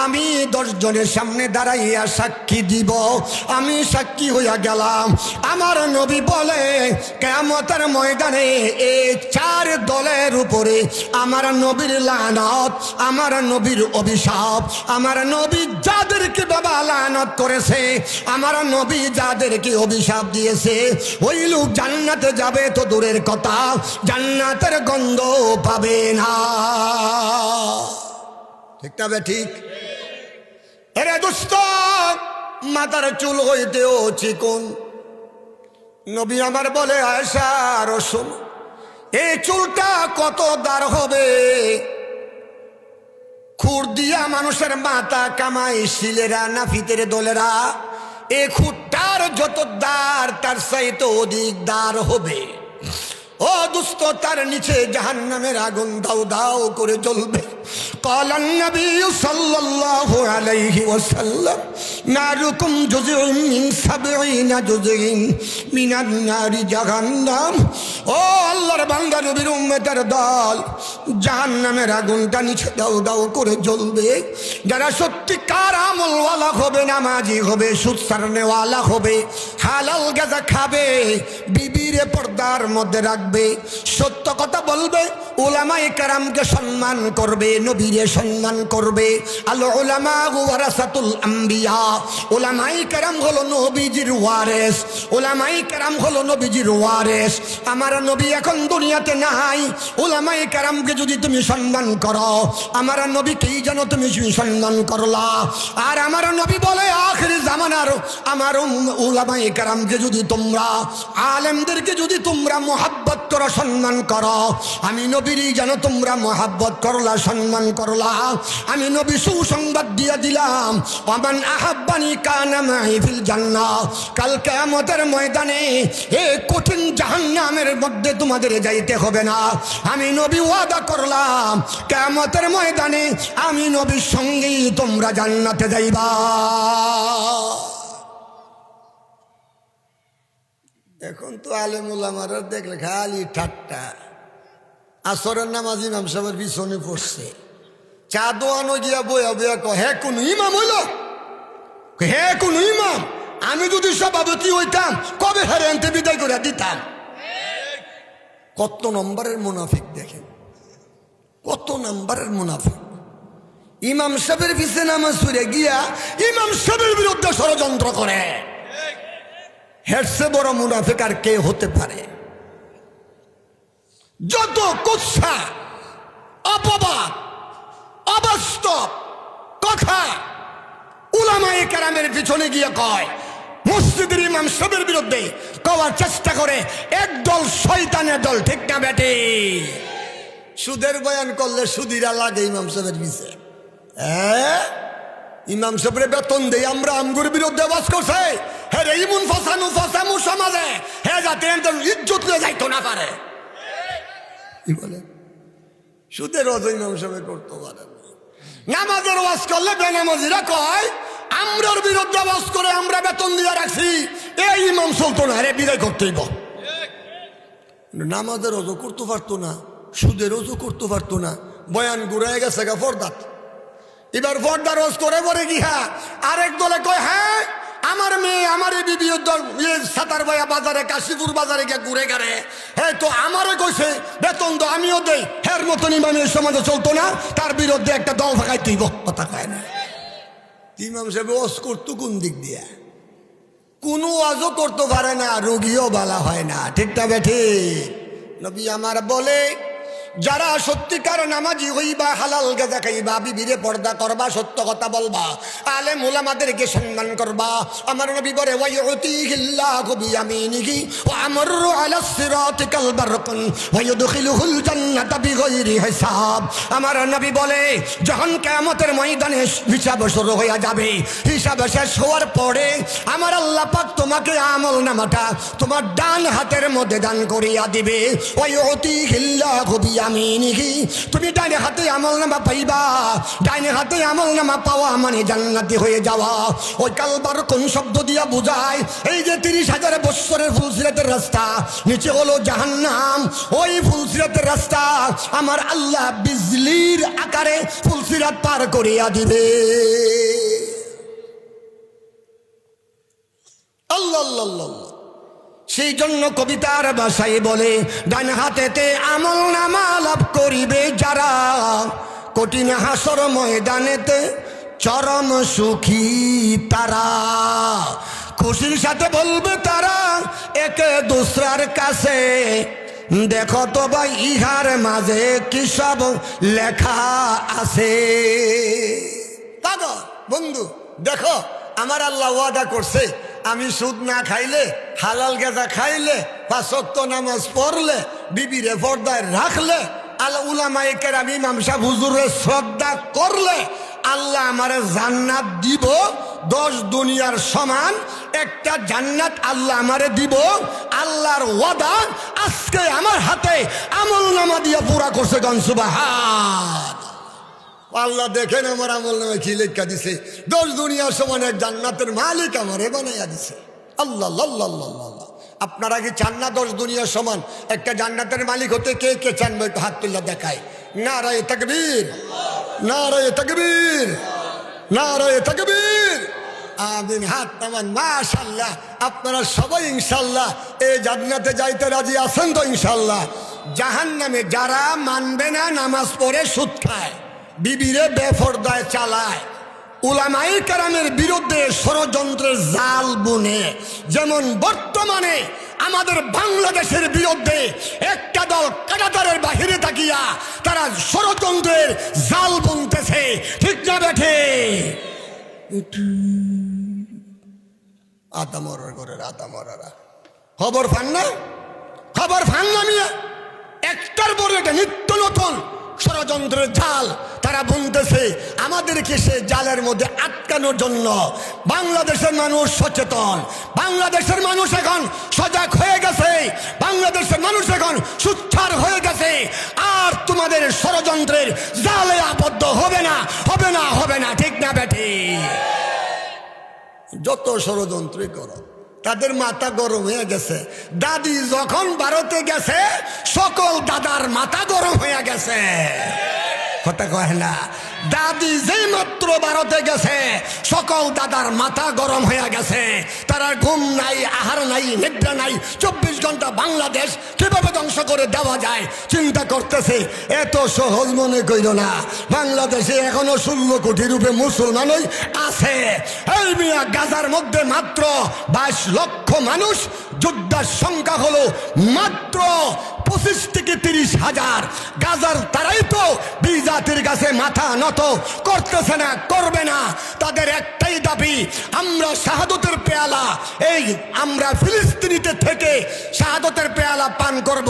আমি 10 জনের সামনে দাঁড়াইয়া সাক্ষী দিব, আমি সাক্ষী হইয়া গেলাম। আমার নবী বলে কিয়ামতের ময়দানে এই 4 দলের উপরে আমার নবীর লানত, আমার নবীর অভিশাপ, আমার নবী যাদেরকে বাবা লানত করেছে, আমার নবী যাদেরকে অভিশাপ দিয়েছে, ওই লোক জান্নাতে যাবে তো দূরের কথা, জান্নাতের গন্ধ পাবে না। ঠিক না বে ঠিক? এরে দোস্ত, মাথার চুল হইতেও চিকন। নবী আমার বলে আয়েশা রসুল, এই চুলটা কত দার হবে? খুর দিয়া মানুষের মাথা কামাই শিলেরা নাফিতের দলেরা, এ খুঁটার যত দার তার চাইতে অধিক দার হবে। ও দুস্থ, তার নিচে জাহান্নামের আগুন দাও দাও করে জ্বলবে। قال النبي صلى الله عليه وسلم ناركم جزء من 70 جزء من النار جهنم। ও আল্লাহর বান্দা নবীর উম্মতের দল, জাহান্নামের আগুনটা নিচে দাও দাও করে জ্বলবে। যারা সত্যিকার আমলওয়ালা হবে, নামাজি হবে, সুদ ছাড়নেওয়ালা হবে, হালাল গাঁজা খাবে, বিবিরে পর্দার মধ্যে রাখবে, সত্য কথা বলবে, উলামায়ে কেরামকে সম্মান করবে, নবীরে সম্মান করবে। আল উলামা ওয়ারাসাতুল আম্বিয়া, উলামায়ে কেরাম হলো নবীজির ওয়ারিস, উলামায়ে কেরাম হলো নবীজির ওয়ারিস। আমার নবী এখন দুনিয়াতে নাই, উলামায়ে কেরামকে যদি তুমি সম্মান করো, আমার নবীকেই যেন তুমি সম্মান করলা। আর আমার নবী বলে আখির জামানার আমার উলামায়ে কেরামকে যদি তোমরা, আলেমদেরকে যদি তোমরা মুহাব্বত করো, সম্মান করো, আমি নবীরই যেন তোমরা মুহাব্বত করলা, সম্মান করলা। আমি নবী সুসংবাদ দিয়ে দিলাম, ওমান আহাব্বানি কানা মাই ফিল জান্নাহ। কাল কিয়ামতের ময়দানে এই কঠিন জাহান্নামের মধ্যে তোমাদের যাইতে হবে না। আমি নবী ওয়াদা করলাম, কিয়ামতের ময়দানে আমি নবীর সঙ্গেই তোমরা জান্নাতে যাইবা। এখন তো আলেম ওলামারা দেখলে খালি ঠাট্টা। আসরের নামাজ ইমাম সাহেবের পিছনে পড়ছে, চা দোয়ানো গিয়া বইয়া বইয়া কয়, হে কোন ইমাম হইল? হে কোন ইমাম? আমি যদি সভাপতি হইতাম কবে হারে আনতে বিদায় করে দিতাম। কত নম্বরের মুনাফিক দেখেন, কত নম্বরের মুনাফিক। ইমাম সাহেবের পিছনে নামাজ পড়ে গিয়া ইমাম সাহেবের বিরুদ্ধে ষড়যন্ত্র করে। হেরসে বড় মুনাফিক আর কে হতে পারে? যত কুৎসা, অপবাদ, অবাস্তব কথা উলামায়ে কেরামের পিছনে গিয়ে কয়, মসজিদের ইমাম সাহেবের বিরুদ্ধে কওয়ার চেষ্টা করে, একদল শয়তানের দল। ঠিক না বেটে? সুদের বয়ান করলে সুদিরা লাগে ইমাম সাহেবের পিছে। ইমাম সাহেবের বেতন দেই আমরা, আমগুর বিরুদ্ধে বাস করছে। হ্যাঁ রে, ইমন ফসানু ফসামু সমাজে, হ্যাঁ যাতে ইজ্জত নিয়ে যাইতো না পারে। কি বলে? সুদের ওয়াজ ইমাম সাহেব করতে পারে। নামাজের ওয়াজ করলে বেনামাজিরা কয়, আমরার বিরুদ্ধে ওয়াজ করে আমরা বেতন দিয়ে রাখছি, এই ইমাম চলতো না, রে বিদায় করতেইব। নামাজের ওজো করতে পারতো না, সুদের ওজো করতে পারতো না, বয়ান ঘুরাই গেছে গা ফর্দাত। এবার ফর্দা রোজ করে পরে গিয়া আরেক দলে কয়, হ্যাঁ আমার মেয়ে, আমার এই বিবি সাতার বয়া বাজারে, কাশীপুর বাজারে গিয়ে ঘুরে গেলে, হ্যাঁ তো আমারও কইছে বেতন তো আমিও দেই, হের মতন ইমামের সমাজে চলতো না, তার বিরুদ্ধে একটা দল ফাঁকাই তুইব। কথা কয় না। ইমাম সাহেব ওয়াজ করতো কোন দিক দিয়ে? কোনো ওয়াজও করতে পারে না, রোগীও বলা হয় না। ঠিক না বেঠি? নবী আমার বলে, যারা সত্যিকার নামাজি হইবা, হালাল গাঁজা খাইবা, বিবিরে পর্দা করবা, সত্য কথা বলবা, আলেম উলামাদেরকে সম্মান করবা, আমার নবী বলে ওয়ায়ুতিহিল্লাহু বিয়ামিনিহি ওয়া আমারু আলাস সিরাতি কাল বারকুন ওয়া ইউদখিলুহুল জান্নাতা বিগাইরি হিসাব। আমার নবী বলে যখন কিয়ামতের ময়দানে হিসাব শুরু হয়ে যাবে, হিসাব শেষ হওয়ার পরে আমার আল্লাহ পাক তোমাকে আমল নামাটা তোমার ডান হাতের মধ্যে দান করিয়া দিবে। ওয়ায়ুতিহিল্লাহু বিয়ামিনিহি, তুমি ডান হাতে আমল নামা পাইবা। ডান হাতে আমল নামা পাওয়া মানে জান্নাতি হয়ে যাওয়া। ওই কালবার কোন শব্দ দিয়া বুঝায়, এই যে 30,000 বৎসরের ফুলসিরাতের রাস্তা, নিচে হলো জাহান্নাম। ওই ফুলসিরাতের রাস্তা আমার আল্লাহ বিজলির আকারে ফুলসিরাত পার করিয়া দিবে। আল্লাহ আল্লাহ আল্লাহ। সেই জন্য কবিতার ভাষায় বলে, ডান হাতেতে আমল নামা লাভ করিবে যারা, কঠিন হাসর ময়দানেতে চরম সুখী তারা। খুশির সাথে বলবে তারা একে দুসরার কাছে, দেখো তো ভাই ইহার মাঝে কি সব লেখা আছে। পাগল বন্ধু, দেখো আমার আল্লাহ ওয়াদা করছে, আমি সুদ না খাইলে, হালাল গাঁজা খাইলে, 5 ওয়াক্ত নামাজ পড়লে, বিবিরে পর্দায় রাখলে, আল্লাহ উলামায়ে কেরাম ইমাম সাহেব হুজুরের শ্রদ্ধা করলে আল্লাহ আমারে জান্নাত দিব। 10 দুনিয়ার সমান একটা জান্নাত আল্লাহ আমারে দিব। আল্লাহর ওয়াদা আজকে আমার হাতে আমল নামা দিয়া পুরা করছে। গান সুবহান আল্লাহ। দেখেন আমার আমল নামে কি লেখা দিছে, 10 দুনিয়ার সমান এক জান্নাতের মালিক আমারে বানাইয়া দিছে। আল্লাহ আল্লাহ আল্লাহ। আপনারা কি চান না 10 দুনিয়ার সমান একটা জান্নাতের মালিক হতে? কে কে চান একটু হাত তুলে দেখায়। নারায়ে তাকবীর, নারায়ে তাকবীর, নারায়ে তাকবীর। আমিন। হাত নামান। মাশাআল্লাহ, আপনারা সবাই ইনশাআল্লাহ এই জান্নাতে যাইতে রাজি আছেন তো? ইনশাআল্লাহ। জাহান্নামে যারা মানবে না, নামাজ পড়ে সুদ খায়, বিবিরে বেপরদায় চালায়, উলামায়ে কেরামের বিরুদ্ধে ষড়যন্ত্রের জাল বুনে, যেমন বর্তমানে আমাদের বাংলাদেশের বিরুদ্ধে একটা দল কাঁটাতারের বাহিরে তাকিয়া তারা ষড়যন্ত্রের জাল বুনতেছে, ঠিক না বেঠে? আতামরার ঘরের আতামরারা খবর পান না? খবর পান না মিয়া? একটার পর একটা নিত্য নতুন ষড়যন্ত্রের জাল তারা বুনতেছে আমাদেরকে সে জালের মধ্যে আটকানোর জন্য। বাংলাদেশের মানুষ সচেতন, বাংলাদেশের মানুষ এখন সজাগ হয়ে গেছে, বাংলাদেশের মানুষ এখন সুচ্চার হয়ে গেছে। আর তোমাদের ষড়যন্ত্রের জালে আবদ্ধ হবে না, হবে না, হবে না, ঠিক না বেঠি? যত ষড়যন্ত্রই করো, তাদের মাথা গরম হয়ে গেছে। দাদি যখন ভারতে গেছে, সকল দাদার মাথা গরম হয়ে গেছে। কথা কয় না? দাদি যেই মাত্র ভারতে গেছে, সকল দাদার মাথা গরম হয়ে গেছে। তারা ঘুম নাই, আহার নাই, নিদ্রা নাই, 24 ঘন্টা বাংলাদেশ কিভাবে ধ্বংস করে দেওয়া যায় চিন্তা করতেছে। এত সহজ মনে কইল না, বাংলাদেশে এখনো 16 কোটি রূপে মুসলমানই আছে। এই মিয়া গাজার মধ্যে মাত্র 22 লক্ষ মানুষ, যোদ্ধার সংখ্যা হলো মাত্র 25 থেকে 30 হাজার। গাজার তারাই তো বিজাতির কাছে মাথা নত করতেছে না, করবে না। তাদের একটাই দাবি, আমরা শাহাদতের পেয়ালা, এই আমরা ফিলিস্তিনিতে থেকে শাহাদতের পেয়ালা পান করব,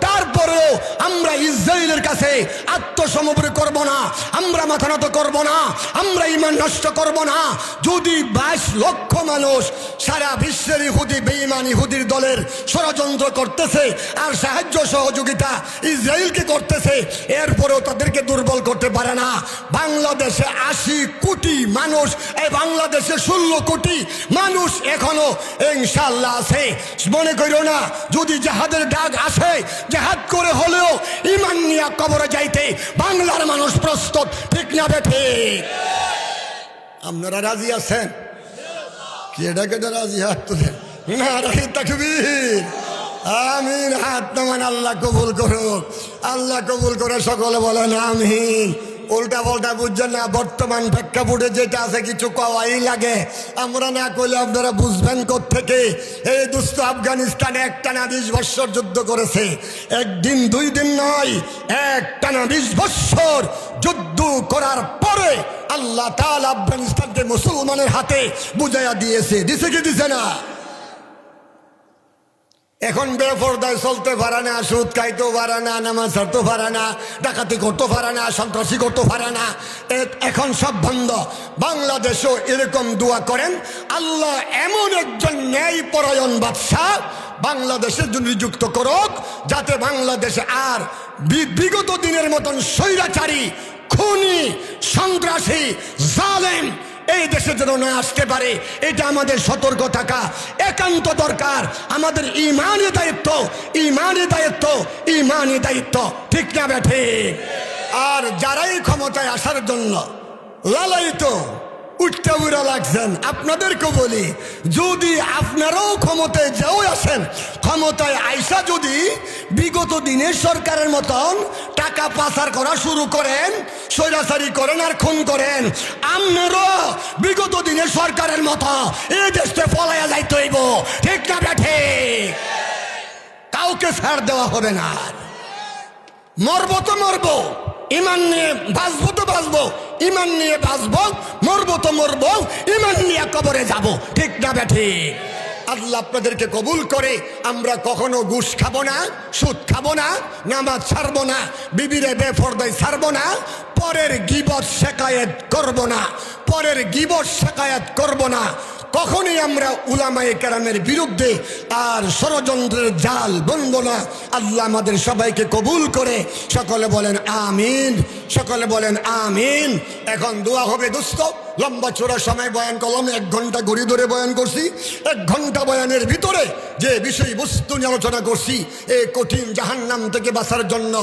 তারপরেও আমরা ইসরায়েলের কাছে আত্মসমর্পণ করব না, আমরা মাথা নত করব না, আমরা ঈমান নষ্ট করব না। যদি 22 লক্ষ মানুষ সারা বিশ্বের ইহুদি বেঈমান ইহুদির দলের ষড়যন্ত্র করতেছে আর সাহায্য সহযোগিতা ইসরায়েলকে করতেছে, এরপরেও তাদেরকে দুর্বল করতে পারে না। বাংলাদেশে 80 কোটি মানুষ, এই বাংলাদেশে 16 কোটি মানুষ এখনো ইনশাআল্লাহ আছে। মনে করিও না যদি জাহাদের ডাক আসে, জাহাদ করে হলেও ঈমান নিয়ে কবরে যাইতে বাংলার মানুষ প্রস্তুত, ঠিক না বেঠে? আপনারা রাজি আছেন? কেডা কেডা রাজি? হাত তুলেন। নারায়ে তাকবীর। আমিন। হাত নামান। আল্লাহ কবুল করুক, আল্লাহ কবুল করে সকলে বলেন আমিন। উল্টা পাল্টা বুঝছেন না, বর্তমান প্রেক্ষাপটে যেটা আছে কিছু কওয়াই লাগে। আমরা না কইলে আপনারা বুঝবেন কোত্থেকে। এই দুস্থ আফগানিস্তানে একটানা 20 বৎসর যুদ্ধ করেছে, একদিন 2 দিন নয়, একটানা 20 বৎসর যুদ্ধ করার পরে আল্লাহ তাআলা আফগানিস্তানকে মুসলমানের হাতে বুঝাইয়া দিয়েছে। দিছে কি দিছে না? এখন বেপরদায় চলতে পারে না, সুদ খাইতেও পারে না, নামাজ ছাড়তে পারে না, ডাকাতি করতে পারে না, সন্ত্রাসী করতে পারে না, এখন সব বন্ধ। বাংলাদেশও এরকম দোয়া করেন, আল্লাহ এমন একজন ন্যায়পরায়ণ বাদশাহ বাংলাদেশের জন্য নিযুক্ত করুক, যাতে বাংলাদেশে আর বিগত দিনের মতন স্বৈরাচারী, খুনি, সন্ত্রাসী, জালেম এই দেশে যেন না আসতে পারে। এটা আমাদের সতর্ক থাকা একান্ত দরকার। আমাদের ইমানি দায়িত্ব, ইমানি দায়িত্ব, ইমানি দায়িত্ব, ঠিক না বেঠে? আর যারাই ক্ষমতায় আসার জন্য লালায়িত উঠতে উড়া লাগছেন, আপনাদেরকে বলি, যদি আপনারাও ক্ষমতায় যাও আসেন, ক্ষমতায় আইসা যদি বিগত দিনের সরকারের মতন টাকা পাচার করা শুরু করেন, স্বৈরাচারী করেন আর খুন করেন, আপনারও বিগত দিনের সরকারের মতো এই দেশে পলাইয়া যাইতে হইব, ঠিক না বেঠে? কাউকে ছাড় দেওয়া হবে না। মরবো তো মরবো, ইমান নিয়ে বাঁচবো তো বাঁচবো, ইমান নিয়ে বাঁচবো, মরবো তো মরবো, ইমান নিয়ে কবরে যাব, ঠিক না বেঠে? আল্লাহ আপনাদেরকে কবুল করে আমরা কখনো ঘুষ খাবো না, সুদ খাবো না, নামাজ ছাড়বো না, বিবিরে বেপরদায় ছাড়বো না, পরের গীবত শেকায়েত করবো না, পরের গীবত শেকায়েত করবো না, কখনই আমরা উলামায়ে কেরামের বিরুদ্ধে আর ষড়যন্ত্রের জাল বুনবো না। আল্লাহ আমাদের সবাইকে কবুল করে সকলে বলেন আমিন, সকলে বলেন আমিন। এখন দোয়া হবে দোস্ত। লম্বা চোরা সময় বয়ান করলাম, 1 ঘন্টা ঘড়ি ধরে বয়ান করছি। 1 ঘন্টা বয়ানের ভিতরে যে বিষয়বস্তু নিয়ে আলোচনা করছি, এই কঠিন জাহান্নাম থেকে বাঁচার জন্য,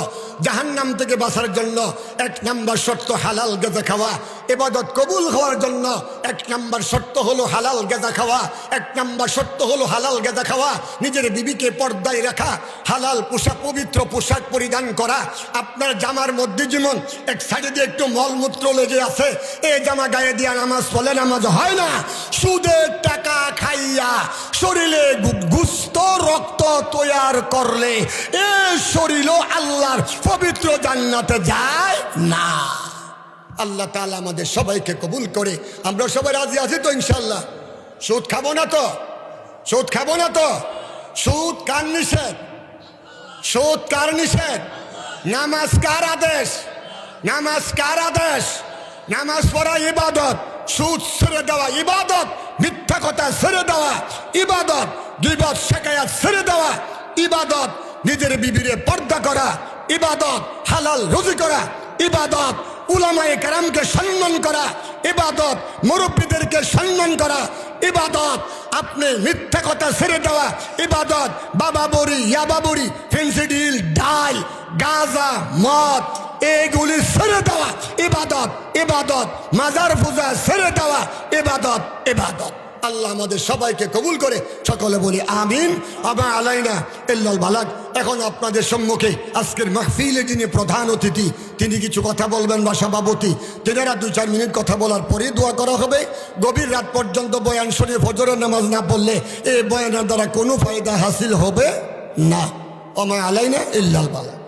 জাহান্নাম থেকে বাঁচার জন্য 1 নম্বর শর্ত হালাল গাঁজা খাওয়া। ইবাদত কবুল হওয়ার জন্য 1 নম্বর শর্ত হলো হালাল গাঁজা খাওয়া। 1 নম্বর শর্ত হলো হালাল গাঁজা খাওয়া। নিজের বিবিকে পর্দায় রাখা, হালাল পোশাক, পবিত্র পোশাক পরিধান করা। আপনার জামার মধ্যে যেমন এক সাইডে দিয়ে একটু মলমূত্র লেগে আছে, এই জামা গায়ে দিয়া নামাজ পড়লে নামাজ হয় না। সুদের টাকা খাইয়া শরীরে গুস্ত রক্ত তৈয়ার করলে এ শরীরও আল্লাহর পবিত্র জান্নাতে যায় না। আল্লাহ তাআলা আমাদের সবাইকে কবুল করে। আমরা সবাই রাজি আছি তো ইনশাল্লাহ? সুদ খাবো না তো? সুদ খাবো না তো? সুদ কার নিষেধ? সুদ কার নিষেধ? নামাজ কার আদেশ? নামাজ কার আদেশ? নামাজ পড়া ইবাদত, সুদ ছেড়ে দেওয়া ইবাদত, মিথ্যা কথা ছেড়ে দেওয়া ইবাদত, গীবত শিকায়াত ছেড়ে দেওয়া ইবাদত, নিজের বিবিরে পর্দা করা ইবাদত, হালাল রুজি করা ইবাদত, উলামায়ে কেরামকে সম্মান করা ইবাদত, মুরব্বীদেরকে সম্মান করা ইবাদত, আপনি মিথ্যা কথা ছেড়ে দেওয়া ইবাদত, বাবা বড়ি, ইয়াবা বড়ি, ফেন্সিডিল, ডাল, গাঁজা, মদ এগুলি ছেড়ে দেওয়া ইবাদত, ইবাদত, মাজার পূজা ছেড়ে দেওয়া ইবাদত, ইবাদত। আল্লাহ আমাদের সবাইকে কবুল করে সকলে বলি আমিন। আমা আলাইনা ইল্লাল বালাগ। এখন আপনাদের সম্মুখে আজকের মাহফিলে যিনি প্রধান অতিথি, তিনি কিছু কথা বলবেন বা সভাপতি, তেনারা 2-4 মিনিট কথা বলার পরেই দোয়া করা হবে। গভীর রাত পর্যন্ত বয়ান শুনে ফজরের নামাজ না পড়লে এই বয়ানের দ্বারা কোনো ফায়দা হাসিল হবে না। আমা আলাইনা ইল্লাল বালাগ।